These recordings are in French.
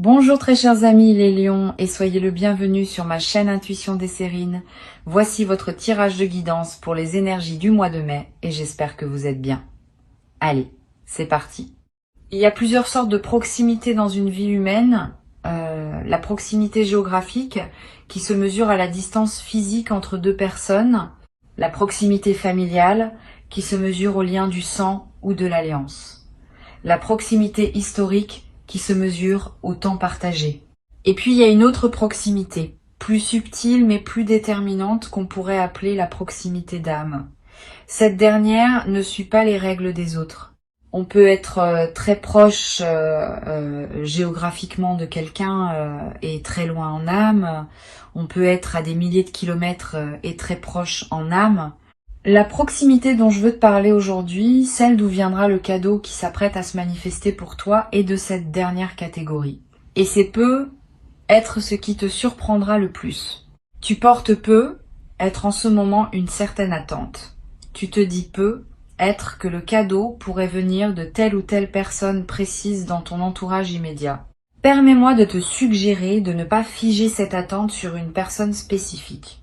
Bonjour très chers amis les lions et soyez le bienvenu sur ma chaîne Intuition des Sérines. Voici votre tirage de guidance pour les énergies du mois de mai et j'espère que vous êtes bien. Allez, c'est parti. Il y a plusieurs sortes de proximité dans une vie humaine. La proximité géographique qui se mesure à la distance physique entre deux personnes. La proximité familiale qui se mesure au lien du sang ou de l'alliance. La proximité historique qui se mesure au temps partagé. Et puis il y a une autre proximité, plus subtile mais plus déterminante qu'on pourrait appeler la proximité d'âme. Cette dernière ne suit pas les règles des autres. On peut être très proche géographiquement de quelqu'un et très loin en âme. On peut être à des milliers de kilomètres et très proche en âme. La proximité dont je veux te parler aujourd'hui, celle d'où viendra le cadeau qui s'apprête à se manifester pour toi, est de cette dernière catégorie. Et c'est peut être ce qui te surprendra le plus. Tu portes peut être en ce moment une certaine attente. Tu te dis peut être que le cadeau pourrait venir de telle ou telle personne précise dans ton entourage immédiat. Permets-moi de te suggérer de ne pas figer cette attente sur une personne spécifique.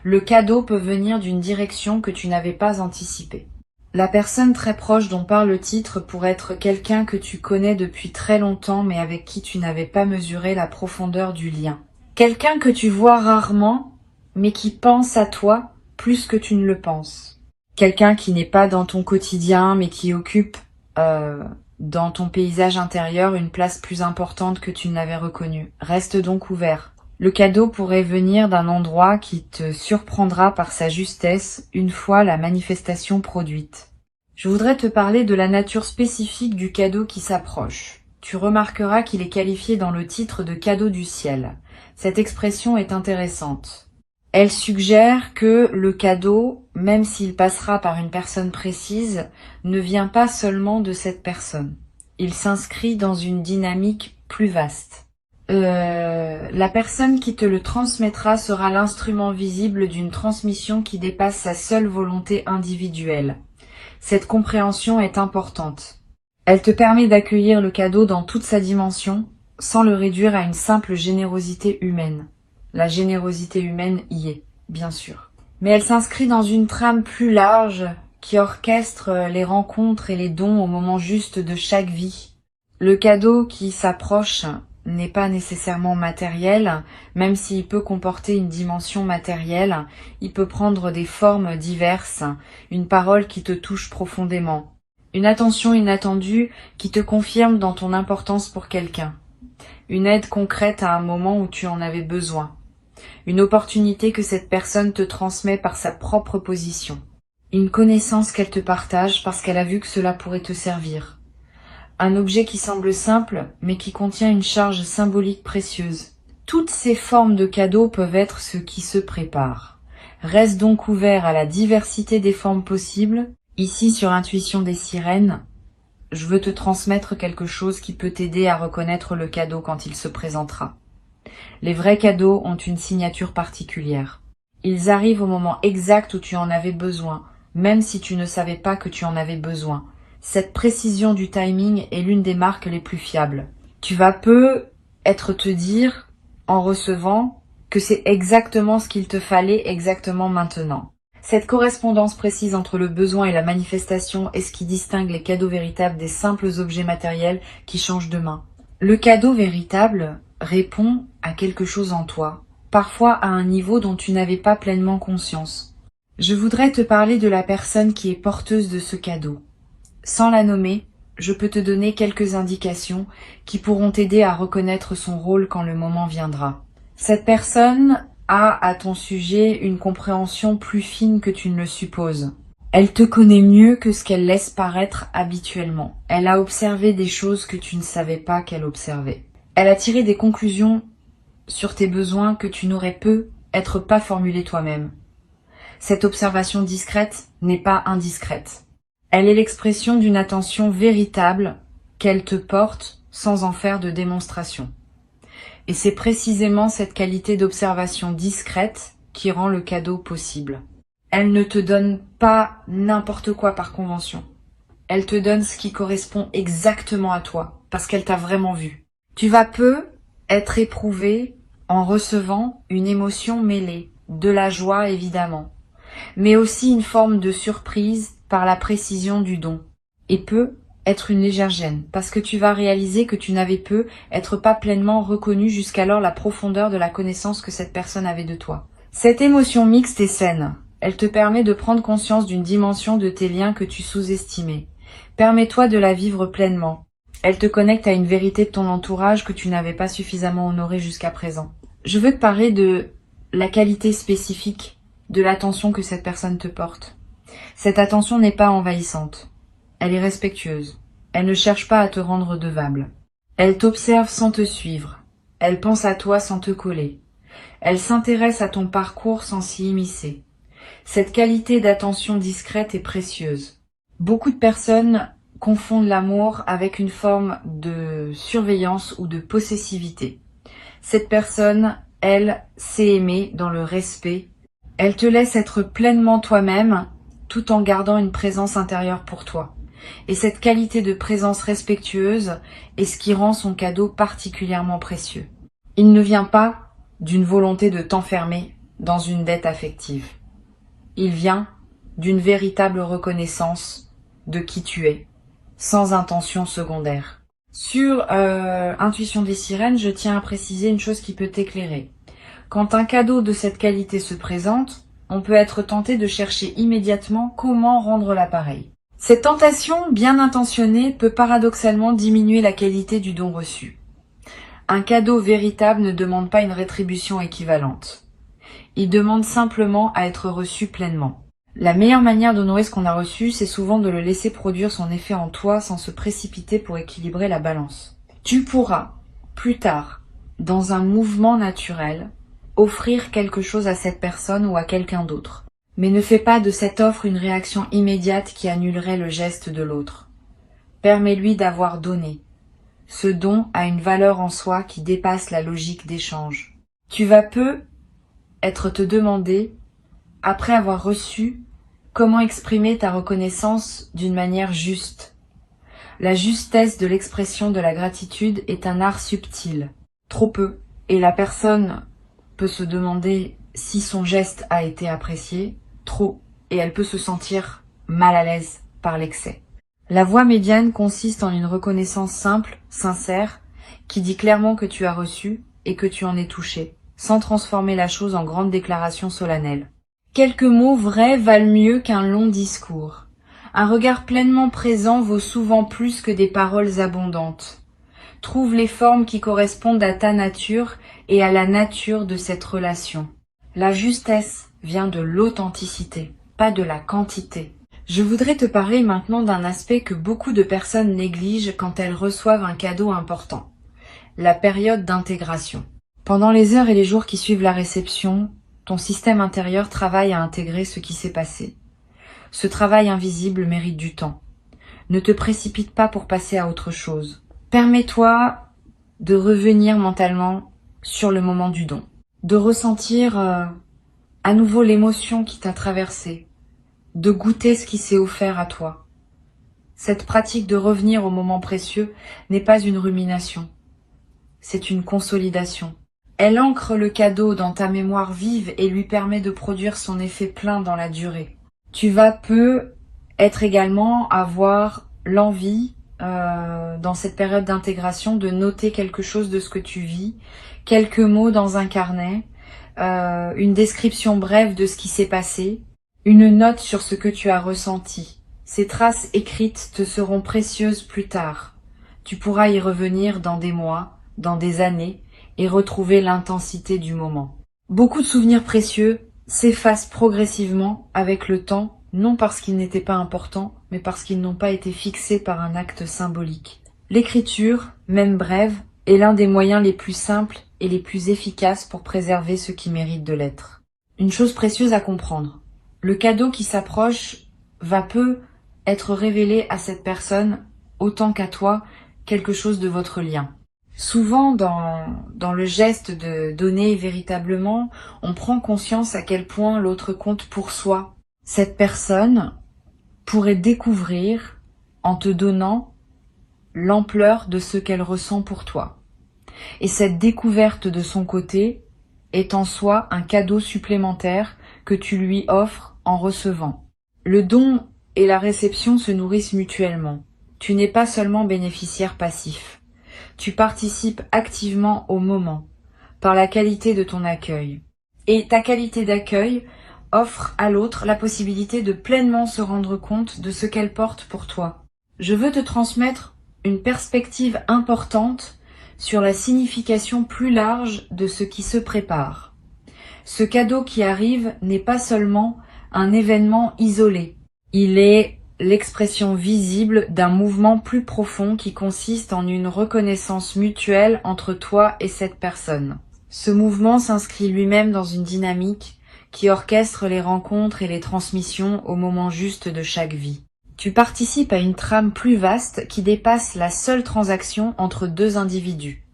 Le cadeau peut venir d'une direction que tu n'avais pas anticipée. La personne très proche dont parle le titre pourrait être quelqu'un que tu connais depuis très longtemps mais avec qui tu n'avais pas mesuré la profondeur du lien. Quelqu'un que tu vois rarement mais qui pense à toi plus que tu ne le penses. Quelqu'un qui n'est pas dans ton quotidien mais qui occupe dans ton paysage intérieur une place plus importante que tu ne l'avais reconnue. Reste donc ouvert. Le cadeau pourrait venir d'un endroit qui te surprendra par sa justesse une fois la manifestation produite. Je voudrais te parler de la nature spécifique du cadeau qui s'approche. Tu remarqueras qu'il est qualifié dans le titre de cadeau du ciel. Cette expression est intéressante. Elle suggère que le cadeau, même s'il passera par une personne précise, ne vient pas seulement de cette personne. Il s'inscrit dans une dynamique plus vaste. La personne qui te le transmettra sera l'instrument visible d'une transmission qui dépasse sa seule volonté individuelle. Cette compréhension est importante. Elle te permet d'accueillir le cadeau dans toute sa dimension, sans le réduire à une simple générosité humaine. La générosité humaine y est, bien sûr. Mais elle s'inscrit dans une trame plus large qui orchestre les rencontres et les dons au moment juste de chaque vie. Le cadeau qui s'approche n'est pas nécessairement matériel, même s'il peut comporter une dimension matérielle, il peut prendre des formes diverses, une parole qui te touche profondément, une attention inattendue qui te confirme dans ton importance pour quelqu'un, une aide concrète à un moment où tu en avais besoin, une opportunité que cette personne te transmet par sa propre position, une connaissance qu'elle te partage parce qu'elle a vu que cela pourrait te servir. Un objet qui semble simple, mais qui contient une charge symbolique précieuse. Toutes ces formes de cadeaux peuvent être ce qui se prépare. Reste donc ouvert à la diversité des formes possibles. Ici, sur Intuition des Sirènes, je veux te transmettre quelque chose qui peut t'aider à reconnaître le cadeau quand il se présentera. Les vrais cadeaux ont une signature particulière. Ils arrivent au moment exact où tu en avais besoin, même si tu ne savais pas que tu en avais besoin. Cette précision du timing est l'une des marques les plus fiables. Tu vas peut-être te dire, en recevant, que c'est exactement ce qu'il te fallait exactement maintenant. Cette correspondance précise entre le besoin et la manifestation est ce qui distingue les cadeaux véritables des simples objets matériels qui changent de main. Le cadeau véritable répond à quelque chose en toi, parfois à un niveau dont tu n'avais pas pleinement conscience. Je voudrais te parler de la personne qui est porteuse de ce cadeau. Sans la nommer, je peux te donner quelques indications qui pourront t'aider à reconnaître son rôle quand le moment viendra. Cette personne a à ton sujet une compréhension plus fine que tu ne le supposes. Elle te connaît mieux que ce qu'elle laisse paraître habituellement. Elle a observé des choses que tu ne savais pas qu'elle observait. Elle a tiré des conclusions sur tes besoins que tu n'aurais peut-être pas formulés toi-même. Cette observation discrète n'est pas indiscrète. Elle est l'expression d'une attention véritable qu'elle te porte sans en faire de démonstration. Et c'est précisément cette qualité d'observation discrète qui rend le cadeau possible. Elle ne te donne pas n'importe quoi par convention. Elle te donne ce qui correspond exactement à toi, parce qu'elle t'a vraiment vu. Tu vas peu être éprouvé en recevant une émotion mêlée, de la joie évidemment, mais aussi une forme de surprise par la précision du don, et peut être une légère gêne, parce que tu vas réaliser que tu n'avais peu être pas pleinement reconnu jusqu'alors la profondeur de la connaissance que cette personne avait de toi. Cette émotion mixte est saine. Elle te permet de prendre conscience d'une dimension de tes liens que tu sous-estimais. Permets-toi de la vivre pleinement. Elle te connecte à une vérité de ton entourage que tu n'avais pas suffisamment honorée jusqu'à présent. Je veux te parler de la qualité spécifique de l'attention que cette personne te porte. Cette attention n'est pas envahissante. Elle est respectueuse. Elle ne cherche pas à te rendre redevable. Elle t'observe sans te suivre. Elle pense à toi sans te coller. Elle s'intéresse à ton parcours sans s'y immiscer. Cette qualité d'attention discrète est précieuse. Beaucoup de personnes confondent l'amour avec une forme de surveillance ou de possessivité. Cette personne, elle, sait aimer dans le respect. Elle te laisse être pleinement toi-même tout en gardant une présence intérieure pour toi. Et cette qualité de présence respectueuse est ce qui rend son cadeau particulièrement précieux. Il ne vient pas d'une volonté de t'enfermer dans une dette affective. Il vient d'une véritable reconnaissance de qui tu es, sans intention secondaire. Sur Intuition des sirènes, je tiens à préciser une chose qui peut t'éclairer. Quand un cadeau de cette qualité se présente, on peut être tenté de chercher immédiatement comment rendre l'appareil. Cette tentation bien intentionnée peut paradoxalement diminuer la qualité du don reçu. Un cadeau véritable ne demande pas une rétribution équivalente. Il demande simplement à être reçu pleinement. La meilleure manière d'honorer ce qu'on a reçu, c'est souvent de le laisser produire son effet en toi sans se précipiter pour équilibrer la balance. Tu pourras, plus tard, dans un mouvement naturel, offrir quelque chose à cette personne ou à quelqu'un d'autre. Mais ne fais pas de cette offre une réaction immédiate qui annulerait le geste de l'autre. Permets-lui d'avoir donné. Ce don a une valeur en soi qui dépasse la logique d'échange. Tu vas peu être te demander, après avoir reçu, comment exprimer ta reconnaissance d'une manière juste. La justesse de l'expression de la gratitude est un art subtil. Trop peu, et la personne peut se demander si son geste a été apprécié, trop, et elle peut se sentir mal à l'aise par l'excès. La voie médiane consiste en une reconnaissance simple, sincère, qui dit clairement que tu as reçu et que tu en es touché, sans transformer la chose en grande déclaration solennelle. Quelques mots vrais valent mieux qu'un long discours. Un regard pleinement présent vaut souvent plus que des paroles abondantes. Trouve les formes qui correspondent à ta nature et à la nature de cette relation. La justesse vient de l'authenticité, pas de la quantité. Je voudrais te parler maintenant d'un aspect que beaucoup de personnes négligent quand elles reçoivent un cadeau important. La période d'intégration. Pendant les heures et les jours qui suivent la réception, ton système intérieur travaille à intégrer ce qui s'est passé. Ce travail invisible mérite du temps. Ne te précipite pas pour passer à autre chose. Permets-toi de revenir mentalement sur le moment du don. De ressentir à nouveau l'émotion qui t'a traversé. De goûter ce qui s'est offert à toi. Cette pratique de revenir au moment précieux n'est pas une rumination. C'est une consolidation. Elle ancre le cadeau dans ta mémoire vive et lui permet de produire son effet plein dans la durée. Tu vas peu être également avoir l'envie, dans cette période d'intégration, de noter quelque chose de ce que tu vis, quelques mots dans un carnet, une description brève de ce qui s'est passé, une note sur ce que tu as ressenti. Ces traces écrites te seront précieuses plus tard. Tu pourras y revenir dans des mois, dans des années, et retrouver l'intensité du moment. Beaucoup de souvenirs précieux s'effacent progressivement avec le temps, non parce qu'ils n'étaient pas importants, mais parce qu'ils n'ont pas été fixés par un acte symbolique. L'écriture, même brève, est l'un des moyens les plus simples et les plus efficaces pour préserver ce qui mérite de l'être. Une chose précieuse à comprendre. Le cadeau qui s'approche va peu être révélé à cette personne autant qu'à toi quelque chose de votre lien. Souvent, dans le geste de donner véritablement, on prend conscience à quel point l'autre compte pour soi. Cette personne pourrait découvrir, en te donnant, l'ampleur de ce qu'elle ressent pour toi. Et cette découverte de son côté est en soi un cadeau supplémentaire que tu lui offres en recevant. Le don et la réception se nourrissent mutuellement. Tu n'es pas seulement bénéficiaire passif. Tu participes activement au moment, par la qualité de ton accueil. Et ta qualité d'accueil offre à l'autre la possibilité de pleinement se rendre compte de ce qu'elle porte pour toi. Je veux te transmettre une perspective importante sur la signification plus large de ce qui se prépare. Ce cadeau qui arrive n'est pas seulement un événement isolé. Il est l'expression visible d'un mouvement plus profond qui consiste en une reconnaissance mutuelle entre toi et cette personne. Ce mouvement s'inscrit lui-même dans une dynamique qui orchestre les rencontres et les transmissions au moment juste de chaque vie. Tu participes à une trame plus vaste qui dépasse la seule transaction entre deux individus.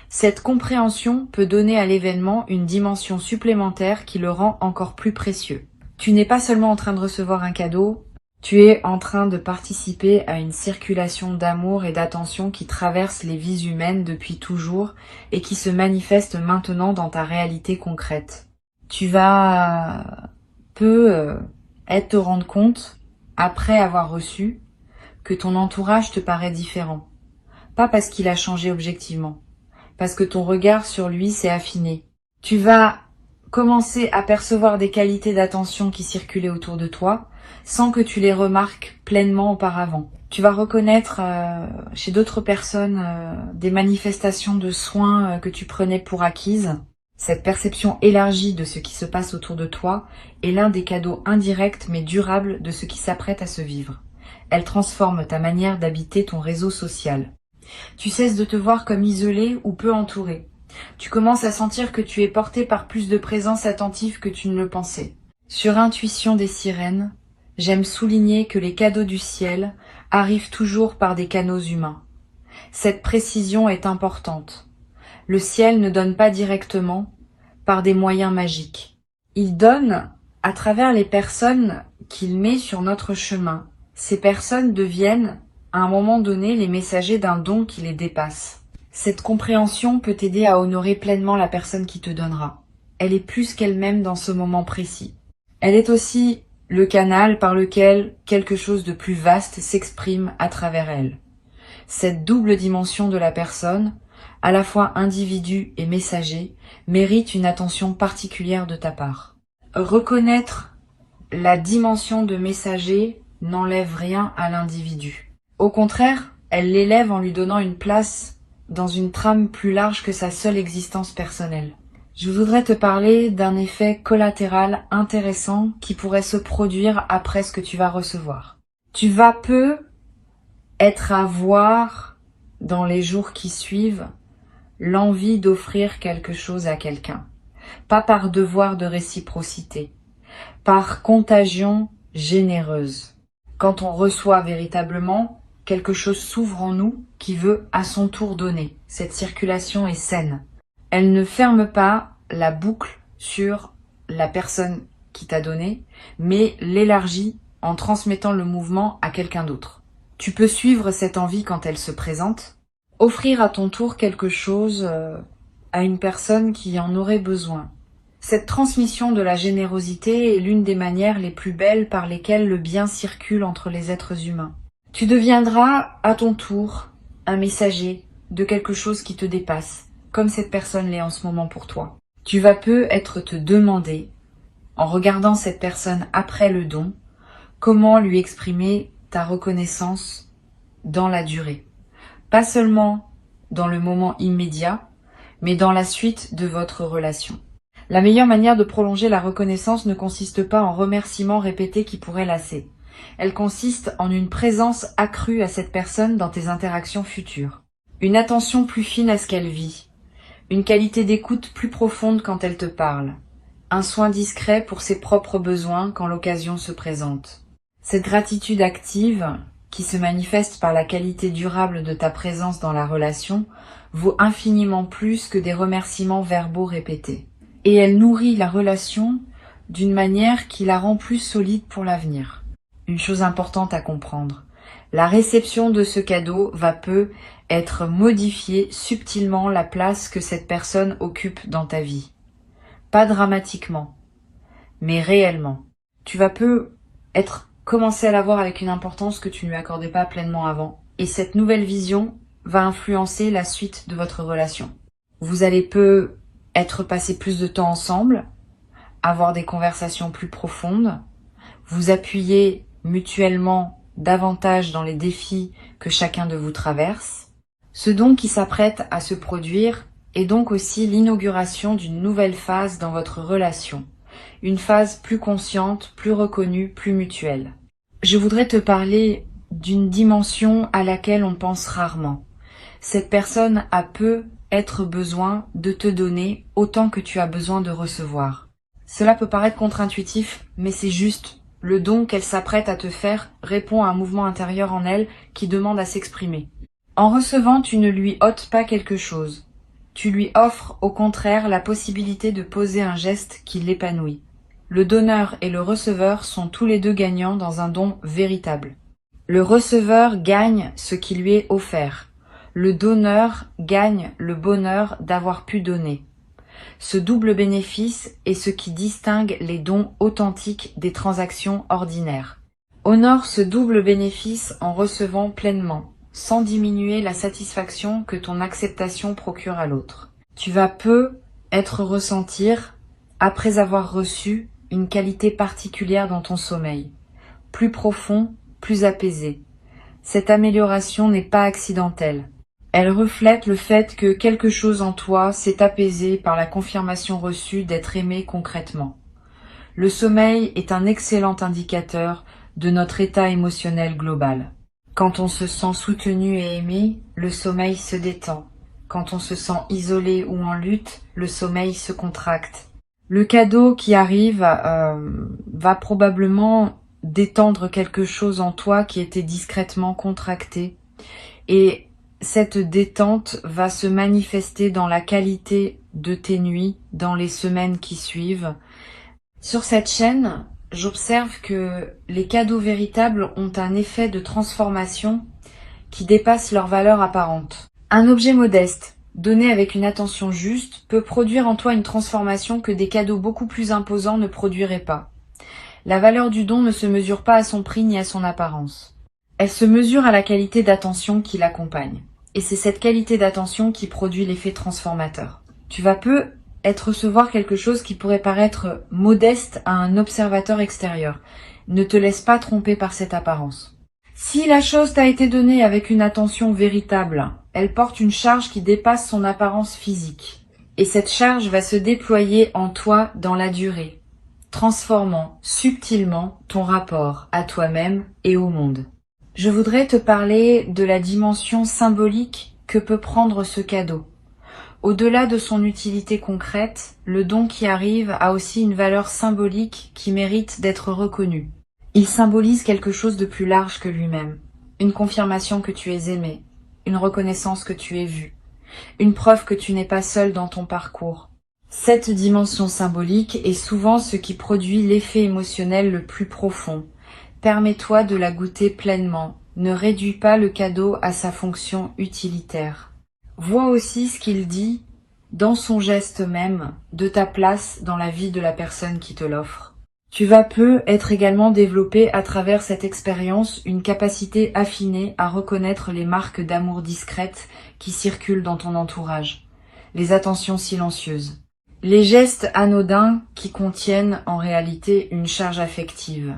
Cette compréhension peut donner à l'événement une dimension supplémentaire qui le rend encore plus précieux. Tu n'es pas seulement en train de recevoir un cadeau, tu es en train de participer à une circulation d'amour et d'attention qui traverse les vies humaines depuis toujours et qui se manifeste maintenant dans ta réalité concrète. Tu vas te rendre compte, après avoir reçu, que ton entourage te paraît différent. Pas parce qu'il a changé objectivement, parce que ton regard sur lui s'est affiné. Tu vas commencer à percevoir des qualités d'attention qui circulaient autour de toi, sans que tu les remarques pleinement auparavant. Tu vas reconnaître chez d'autres personnes des manifestations de soins que tu prenais pour acquises. Cette perception élargie de ce qui se passe autour de toi est l'un des cadeaux indirects mais durables de ce qui s'apprête à se vivre. Elle transforme ta manière d'habiter ton réseau social. Tu cesses de te voir comme isolé ou peu entouré. Tu commences à sentir que tu es porté par plus de présence attentive que tu ne le pensais. Sur intuition des sirènes, j'aime souligner que les cadeaux du ciel arrivent toujours par des canaux humains. Cette précision est importante. Le ciel ne donne pas directement par des moyens magiques. Il donne à travers les personnes qu'il met sur notre chemin. Ces personnes deviennent, à un moment donné, les messagers d'un don qui les dépasse. Cette compréhension peut t'aider à honorer pleinement la personne qui te donnera. Elle est plus qu'elle-même dans ce moment précis. Elle est aussi le canal par lequel quelque chose de plus vaste s'exprime à travers elle. Cette double dimension de la personne, à la fois individu et messager, mérite une attention particulière de ta part. Reconnaître la dimension de messager n'enlève rien à l'individu. Au contraire, elle l'élève en lui donnant une place dans une trame plus large que sa seule existence personnelle. Je voudrais te parler d'un effet collatéral intéressant qui pourrait se produire après ce que tu vas recevoir. Tu vas être à voir dans les jours qui suivent l'envie d'offrir quelque chose à quelqu'un. Pas par devoir de réciprocité, par contagion généreuse. Quand on reçoit véritablement, quelque chose s'ouvre en nous qui veut à son tour donner. Cette circulation est saine. Elle ne ferme pas la boucle sur la personne qui t'a donné, mais l'élargit en transmettant le mouvement à quelqu'un d'autre. Tu peux suivre cette envie quand elle se présente, offrir à ton tour quelque chose à une personne qui en aurait besoin. Cette transmission de la générosité est l'une des manières les plus belles par lesquelles le bien circule entre les êtres humains. Tu deviendras à ton tour un messager de quelque chose qui te dépasse, comme cette personne l'est en ce moment pour toi. Tu vas peut-être te demander, en regardant cette personne après le don, comment lui exprimer ta reconnaissance dans la durée. Pas seulement dans le moment immédiat, mais dans la suite de votre relation. La meilleure manière de prolonger la reconnaissance ne consiste pas en remerciements répétés qui pourraient lasser. Elle consiste en une présence accrue à cette personne dans tes interactions futures. Une attention plus fine à ce qu'elle vit. Une qualité d'écoute plus profonde quand elle te parle. Un soin discret pour ses propres besoins quand l'occasion se présente. Cette gratitude active, qui se manifeste par la qualité durable de ta présence dans la relation, vaut infiniment plus que des remerciements verbaux répétés. Et elle nourrit la relation d'une manière qui la rend plus solide pour l'avenir. Une chose importante à comprendre, La réception de ce cadeau va peu être modifier subtilement la place que cette personne occupe dans ta vie. Pas dramatiquement, mais réellement. Tu vas peu commencer à la voir avec une importance que tu ne lui accordais pas pleinement avant. Et cette nouvelle vision va influencer la suite de votre relation. Vous allez peu être passé plus de temps ensemble, avoir des conversations plus profondes, vous appuyer mutuellement davantage dans les défis que chacun de vous traverse. Ce don qui s'apprête à se produire est donc aussi l'inauguration d'une nouvelle phase dans votre relation. Une phase plus consciente, plus reconnue, plus mutuelle. Je voudrais te parler d'une dimension à laquelle on pense rarement. Cette personne a peu être besoin de te donner autant que tu as besoin de recevoir. Cela peut paraître contre-intuitif, mais c'est juste. Le don qu'elle s'apprête à te faire répond à un mouvement intérieur en elle qui demande à s'exprimer. En recevant, tu ne lui ôtes pas quelque chose. Tu lui offres au contraire la possibilité de poser un geste qui l'épanouit. Le donneur et le receveur sont tous les deux gagnants dans un don véritable. Le receveur gagne ce qui lui est offert. Le donneur gagne le bonheur d'avoir pu donner. Ce double bénéfice est ce qui distingue les dons authentiques des transactions ordinaires. Honore ce double bénéfice en recevant pleinement, sans diminuer la satisfaction que ton acceptation procure à l'autre. Tu vas peu ressentir, après avoir reçu, une qualité particulière dans ton sommeil, plus profond, plus apaisé. Cette amélioration n'est pas accidentelle. Elle reflète le fait que quelque chose en toi s'est apaisé par la confirmation reçue d'être aimé concrètement. Le sommeil est un excellent indicateur de notre état émotionnel global. Quand on se sent soutenu et aimé, le sommeil se détend. Quand on se sent isolé ou en lutte, le sommeil se contracte. Le cadeau qui arrive va probablement détendre quelque chose en toi qui était discrètement contracté. Et cette détente va se manifester dans la qualité de tes nuits dans les semaines qui suivent. Sur cette chaîne, j'observe que les cadeaux véritables ont un effet de transformation qui dépasse leur valeur apparente. Un objet modeste, donné avec une attention juste, peut produire en toi une transformation que des cadeaux beaucoup plus imposants ne produiraient pas. La valeur du don ne se mesure pas à son prix ni à son apparence. Elle se mesure à la qualité d'attention qui l'accompagne. Et c'est cette qualité d'attention qui produit l'effet transformateur. Tu vas peu recevoir quelque chose qui pourrait paraître modeste à un observateur extérieur. Ne te laisse pas tromper par cette apparence. Si la chose t'a été donnée avec une attention véritable, elle porte une charge qui dépasse son apparence physique. Et cette charge va se déployer en toi dans la durée, transformant subtilement ton rapport à toi-même et au monde. Je voudrais te parler de la dimension symbolique que peut prendre ce cadeau. Au-delà de son utilité concrète, le don qui arrive a aussi une valeur symbolique qui mérite d'être reconnue. Il symbolise quelque chose de plus large que lui-même. Une confirmation que tu es aimé, une reconnaissance que tu es vu, une preuve que tu n'es pas seul dans ton parcours. Cette dimension symbolique est souvent ce qui produit l'effet émotionnel le plus profond. Permets-toi de la goûter pleinement. Ne réduis pas le cadeau à sa fonction utilitaire. Vois aussi ce qu'il dit dans son geste même de ta place dans la vie de la personne qui te l'offre. Tu vas peu être également développé à travers cette expérience une capacité affinée à reconnaître les marques d'amour discrètes qui circulent dans ton entourage, les attentions silencieuses, les gestes anodins qui contiennent en réalité une charge affective.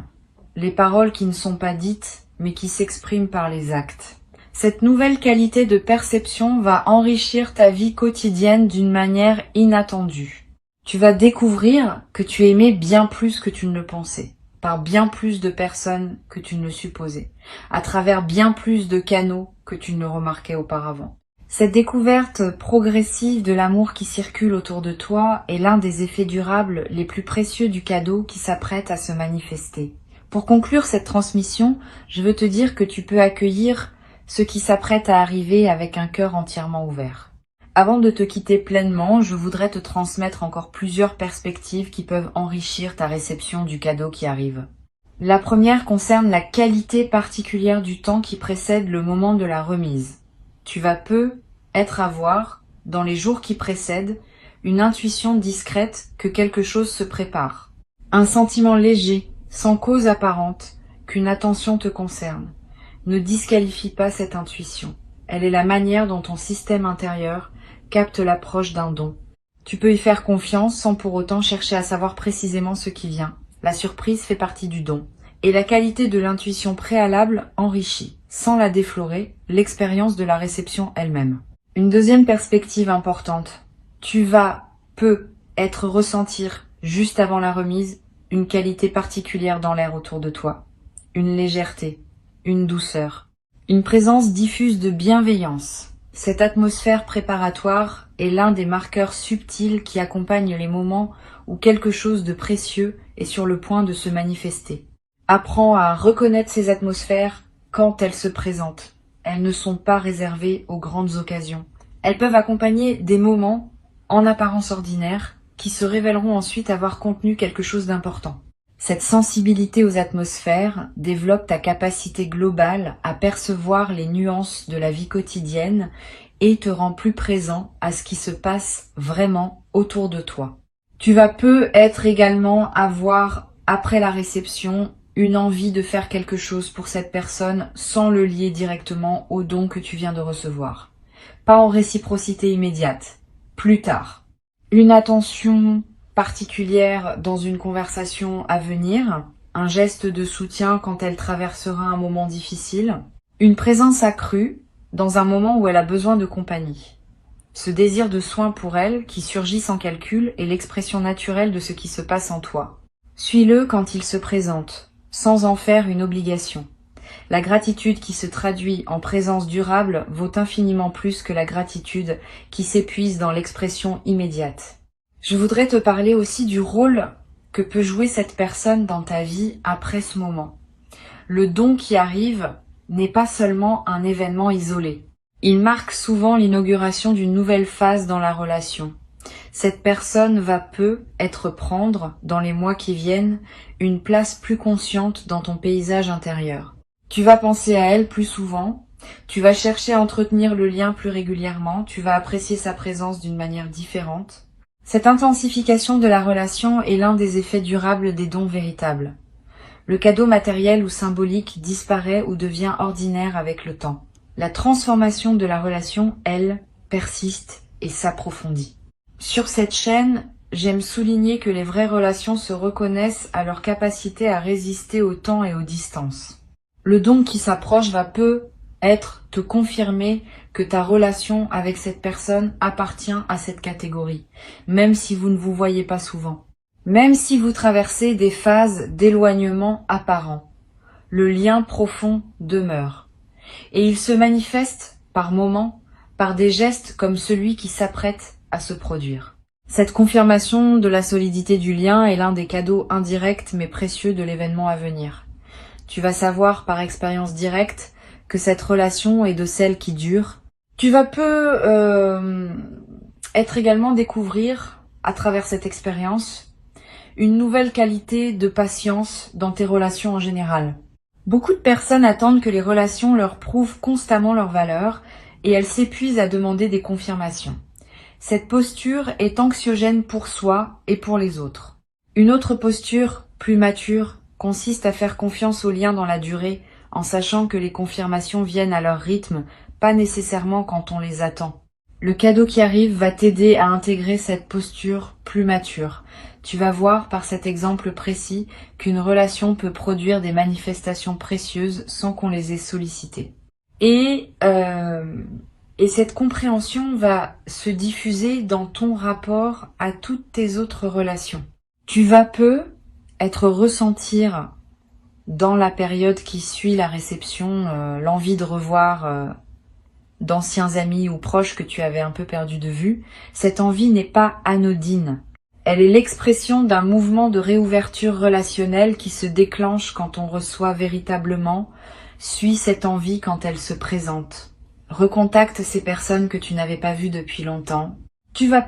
Les paroles qui ne sont pas dites, mais qui s'expriment par les actes. Cette nouvelle qualité de perception va enrichir ta vie quotidienne d'une manière inattendue. Tu vas découvrir que tu es aimé bien plus que tu ne le pensais, par bien plus de personnes que tu ne le supposais, à travers bien plus de canaux que tu ne le remarquais auparavant. Cette découverte progressive de l'amour qui circule autour de toi est l'un des effets durables les plus précieux du cadeau qui s'apprête à se manifester. Pour conclure cette transmission, je veux te dire que tu peux accueillir ce qui s'apprête à arriver avec un cœur entièrement ouvert. Avant de te quitter pleinement, je voudrais te transmettre encore plusieurs perspectives qui peuvent enrichir ta réception du cadeau qui arrive. La première concerne la qualité particulière du temps qui précède le moment de la remise. Tu vas avoir, dans les jours qui précèdent, une intuition discrète que quelque chose se prépare. Un sentiment léger, sans cause apparente, qu'une attention te concerne. Ne disqualifie pas cette intuition. Elle est la manière dont ton système intérieur capte l'approche d'un don. Tu peux y faire confiance sans pour autant chercher à savoir précisément ce qui vient. La surprise fait partie du don. Et la qualité de l'intuition préalable enrichit, sans la déflorer, l'expérience de la réception elle-même. Une deuxième perspective importante. Tu ressentir, juste avant la remise, une qualité particulière dans l'air autour de toi. Une légèreté, une douceur, une présence diffuse de bienveillance. Cette atmosphère préparatoire est l'un des marqueurs subtils qui accompagnent les moments où quelque chose de précieux est sur le point de se manifester. Apprends à reconnaître ces atmosphères quand elles se présentent. Elles ne sont pas réservées aux grandes occasions. Elles peuvent accompagner des moments, en apparence ordinaires, qui se révéleront ensuite avoir contenu quelque chose d'important. Cette sensibilité aux atmosphères développe ta capacité globale à percevoir les nuances de la vie quotidienne et te rend plus présent à ce qui se passe vraiment autour de toi. Tu vas également avoir, après la réception, une envie de faire quelque chose pour cette personne sans le lier directement au don que tu viens de recevoir. Pas en réciprocité immédiate, plus tard. Une attention particulière dans une conversation à venir, un geste de soutien quand elle traversera un moment difficile, une présence accrue dans un moment où elle a besoin de compagnie. Ce désir de soin pour elle, qui surgit sans calcul, est l'expression naturelle de ce qui se passe en toi. Suis-le quand il se présente, sans en faire une obligation. La gratitude qui se traduit en présence durable vaut infiniment plus que la gratitude qui s'épuise dans l'expression immédiate. Je voudrais te parler aussi du rôle que peut jouer cette personne dans ta vie après ce moment. Le don qui arrive n'est pas seulement un événement isolé. Il marque souvent l'inauguration d'une nouvelle phase dans la relation. Cette personne va prendre, dans les mois qui viennent, une place plus consciente dans ton paysage intérieur. Tu vas penser à elle plus souvent, tu vas chercher à entretenir le lien plus régulièrement, tu vas apprécier sa présence d'une manière différente. Cette intensification de la relation est l'un des effets durables des dons véritables. Le cadeau matériel ou symbolique disparaît ou devient ordinaire avec le temps. La transformation de la relation, elle, persiste et s'approfondit. Sur cette chaîne, j'aime souligner que les vraies relations se reconnaissent à leur capacité à résister au temps et aux distances. Le don qui s'approche va te confirmer que ta relation avec cette personne appartient à cette catégorie, même si vous ne vous voyez pas souvent. Même si vous traversez des phases d'éloignement apparent, le lien profond demeure. Et il se manifeste, par moments, par des gestes comme celui qui s'apprête à se produire. Cette confirmation de la solidité du lien est l'un des cadeaux indirects mais précieux de l'événement à venir. Tu vas savoir par expérience directe que cette relation est de celles qui durent. Tu vas également découvrir, à travers cette expérience, une nouvelle qualité de patience dans tes relations en général. Beaucoup de personnes attendent que les relations leur prouvent constamment leur valeur et elles s'épuisent à demander des confirmations. Cette posture est anxiogène pour soi et pour les autres. Une autre posture, plus mature, consiste à faire confiance aux liens dans la durée, en sachant que les confirmations viennent à leur rythme, pas nécessairement quand on les attend. Le cadeau qui arrive va t'aider à intégrer cette posture plus mature. Tu vas voir par cet exemple précis qu'une relation peut produire des manifestations précieuses sans qu'on les ait sollicitées. Et cette compréhension va se diffuser dans ton rapport à toutes tes autres relations. Tu vas ressentir dans la période qui suit la réception l'envie de revoir d'anciens amis ou proches que tu avais un peu perdu de vue. Cette envie n'est pas anodine. Elle est l'expression d'un mouvement de réouverture relationnelle qui se déclenche quand on reçoit véritablement, suit cette envie quand elle se présente. Recontacte ces personnes que tu n'avais pas vues depuis longtemps. Tu vas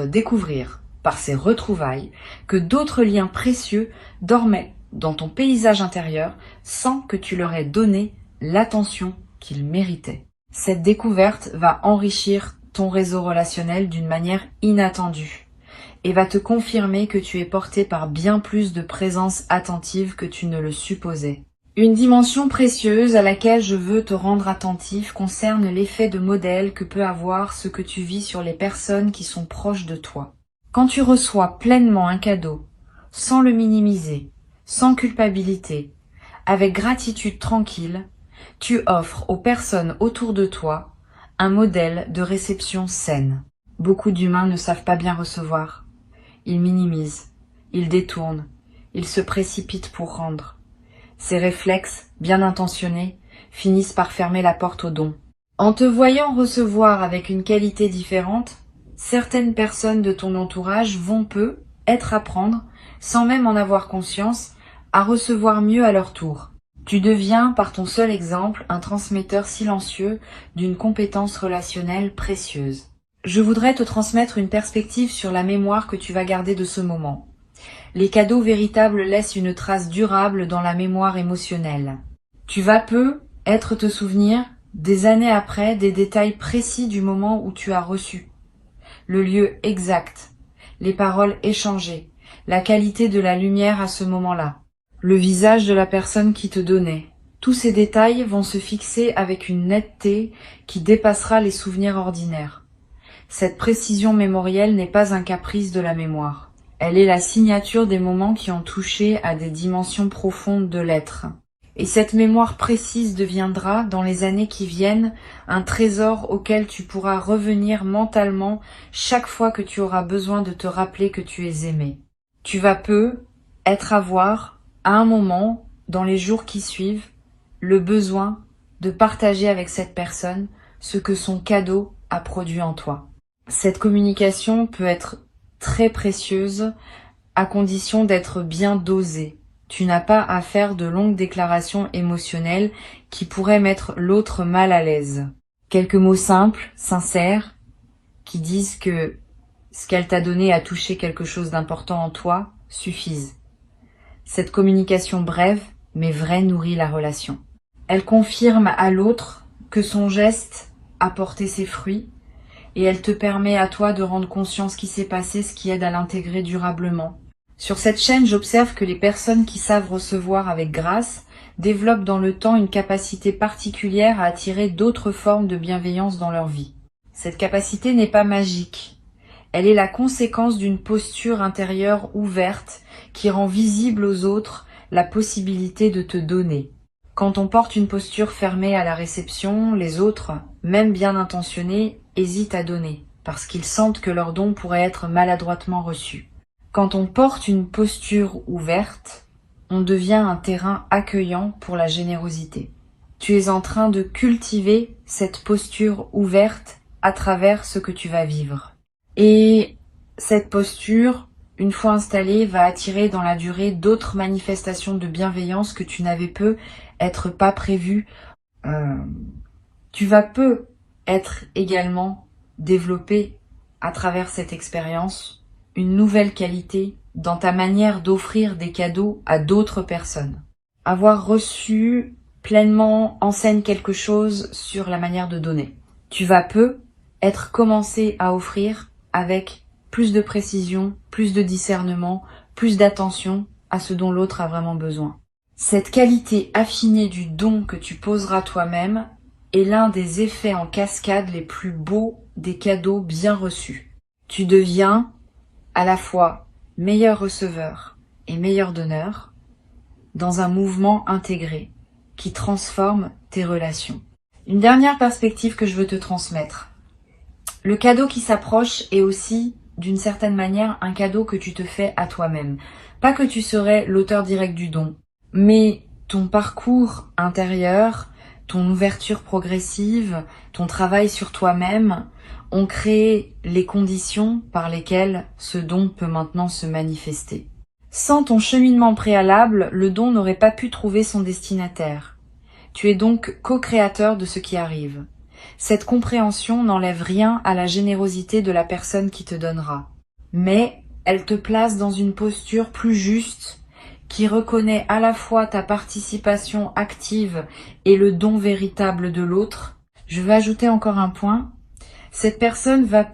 découvrir par ces retrouvailles que d'autres liens précieux dormaient dans ton paysage intérieur sans que tu leur aies donné l'attention qu'ils méritaient. Cette découverte va enrichir ton réseau relationnel d'une manière inattendue et va te confirmer que tu es porté par bien plus de présence attentive que tu ne le supposais. Une dimension précieuse à laquelle je veux te rendre attentif concerne l'effet de modèle que peut avoir ce que tu vis sur les personnes qui sont proches de toi. Quand tu reçois pleinement un cadeau, sans le minimiser, sans culpabilité, avec gratitude tranquille, tu offres aux personnes autour de toi un modèle de réception saine. Beaucoup d'humains ne savent pas bien recevoir. Ils minimisent, ils détournent, ils se précipitent pour rendre. Ces réflexes, bien intentionnés, finissent par fermer la porte au don. En te voyant recevoir avec une qualité différente, certaines personnes de ton entourage vont être apprendre, sans même en avoir conscience, à recevoir mieux à leur tour. Tu deviens, par ton seul exemple, un transmetteur silencieux d'une compétence relationnelle précieuse. Je voudrais te transmettre une perspective sur la mémoire que tu vas garder de ce moment. Les cadeaux véritables laissent une trace durable dans la mémoire émotionnelle. Tu vas être te souvenir, des années après, des détails précis du moment où tu as reçu. Le lieu exact, les paroles échangées, la qualité de la lumière à ce moment-là, le visage de la personne qui te donnait. Tous ces détails vont se fixer avec une netteté qui dépassera les souvenirs ordinaires. Cette précision mémorielle n'est pas un caprice de la mémoire. Elle est la signature des moments qui ont touché à des dimensions profondes de l'être. Et cette mémoire précise deviendra, dans les années qui viennent, un trésor auquel tu pourras revenir mentalement chaque fois que tu auras besoin de te rappeler que tu es aimé. Tu vas avoir, à un moment, dans les jours qui suivent, le besoin de partager avec cette personne ce que son cadeau a produit en toi. Cette communication peut être très précieuse à condition d'être bien dosée. Tu n'as pas à faire de longues déclarations émotionnelles qui pourraient mettre l'autre mal à l'aise. Quelques mots simples, sincères, qui disent que ce qu'elle t'a donné a touché quelque chose d'important en toi, suffisent. Cette communication brève mais vraie nourrit la relation. Elle confirme à l'autre que son geste a porté ses fruits et elle te permet à toi de rendre conscience qui s'est passé, ce qui aide à l'intégrer durablement. Sur cette chaîne, j'observe que les personnes qui savent recevoir avec grâce développent dans le temps une capacité particulière à attirer d'autres formes de bienveillance dans leur vie. Cette capacité n'est pas magique. Elle est la conséquence d'une posture intérieure ouverte qui rend visible aux autres la possibilité de te donner. Quand on porte une posture fermée à la réception, les autres, même bien intentionnés, hésitent à donner, parce qu'ils sentent que leur don pourrait être maladroitement reçu. Quand on porte une posture ouverte, on devient un terrain accueillant pour la générosité. Tu es en train de cultiver cette posture ouverte à travers ce que tu vas vivre. Et cette posture, une fois installée, va attirer dans la durée d'autres manifestations de bienveillance que tu n'avais être pas prévues. Tu vas être également développé à travers cette expérience une nouvelle qualité dans ta manière d'offrir des cadeaux à d'autres personnes. Avoir reçu pleinement enseigne quelque chose sur la manière de donner. Tu vas être commencé à offrir avec plus de précision, plus de discernement, plus d'attention à ce dont l'autre a vraiment besoin. Cette qualité affinée du don que tu poseras toi-même est l'un des effets en cascade les plus beaux des cadeaux bien reçus. Tu deviens à la fois meilleur receveur et meilleur donneur dans un mouvement intégré qui transforme tes relations. Une dernière perspective que je veux te transmettre. Le cadeau qui s'approche est aussi, d'une certaine manière, un cadeau que tu te fais à toi-même. Pas que tu serais l'auteur direct du don, mais ton parcours intérieur, ton ouverture progressive, ton travail sur toi-même ont créé les conditions par lesquelles ce don peut maintenant se manifester. Sans ton cheminement préalable, le don n'aurait pas pu trouver son destinataire. Tu es donc co-créateur de ce qui arrive. Cette compréhension n'enlève rien à la générosité de la personne qui te donnera, mais elle te place dans une posture plus juste qui reconnaît à la fois ta participation active et le don véritable de l'autre. Je vais ajouter encore un point. Cette personne va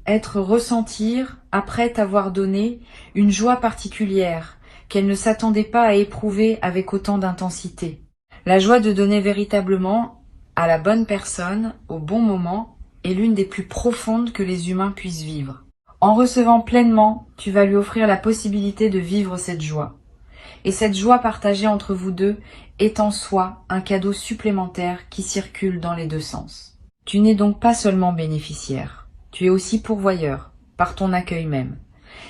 être ressentir, après t'avoir donné, une joie particulière qu'elle ne s'attendait pas à éprouver avec autant d'intensité. La joie de donner véritablement à la bonne personne, au bon moment, est l'une des plus profondes que les humains puissent vivre. En recevant pleinement, tu vas lui offrir la possibilité de vivre cette joie. Et cette joie partagée entre vous deux est en soi un cadeau supplémentaire qui circule dans les deux sens. Tu n'es donc pas seulement bénéficiaire, tu es aussi pourvoyeur, par ton accueil même.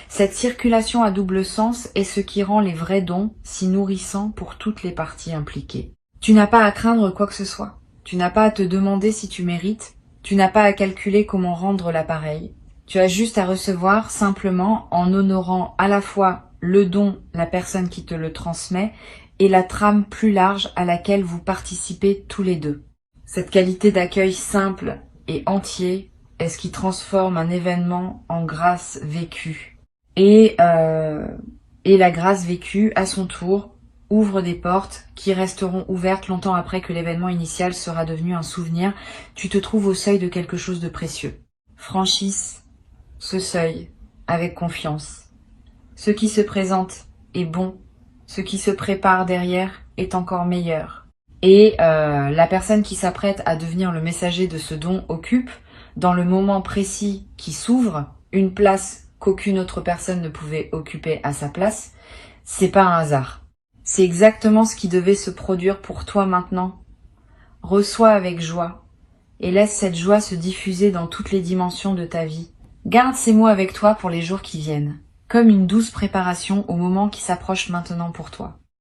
Cette circulation à double sens est ce qui rend les vrais dons si nourrissants pour toutes les parties impliquées. Tu n'as pas à craindre quoi que ce soit, tu n'as pas à te demander si tu mérites, tu n'as pas à calculer comment rendre l'appareil. Tu as juste à recevoir simplement en honorant à la fois le don, la personne qui te le transmet, et la trame plus large à laquelle vous participez tous les deux. Cette qualité d'accueil simple et entier est ce qui transforme un événement en grâce vécue. Et la grâce vécue, à son tour, ouvre des portes qui resteront ouvertes longtemps après que l'événement initial sera devenu un souvenir. Tu te trouves au seuil de quelque chose de précieux. Franchisse ce seuil avec confiance. Ce qui se présente est bon, ce qui se prépare derrière est encore meilleur. Et la personne qui s'apprête à devenir le messager de ce don occupe, dans le moment précis qui s'ouvre, une place qu'aucune autre personne ne pouvait occuper à sa place. C'est pas un hasard. C'est exactement ce qui devait se produire pour toi maintenant. Reçois avec joie et laisse cette joie se diffuser dans toutes les dimensions de ta vie. Garde ces mots avec toi pour les jours qui viennent, comme une douce préparation au moment qui s'approche maintenant pour toi.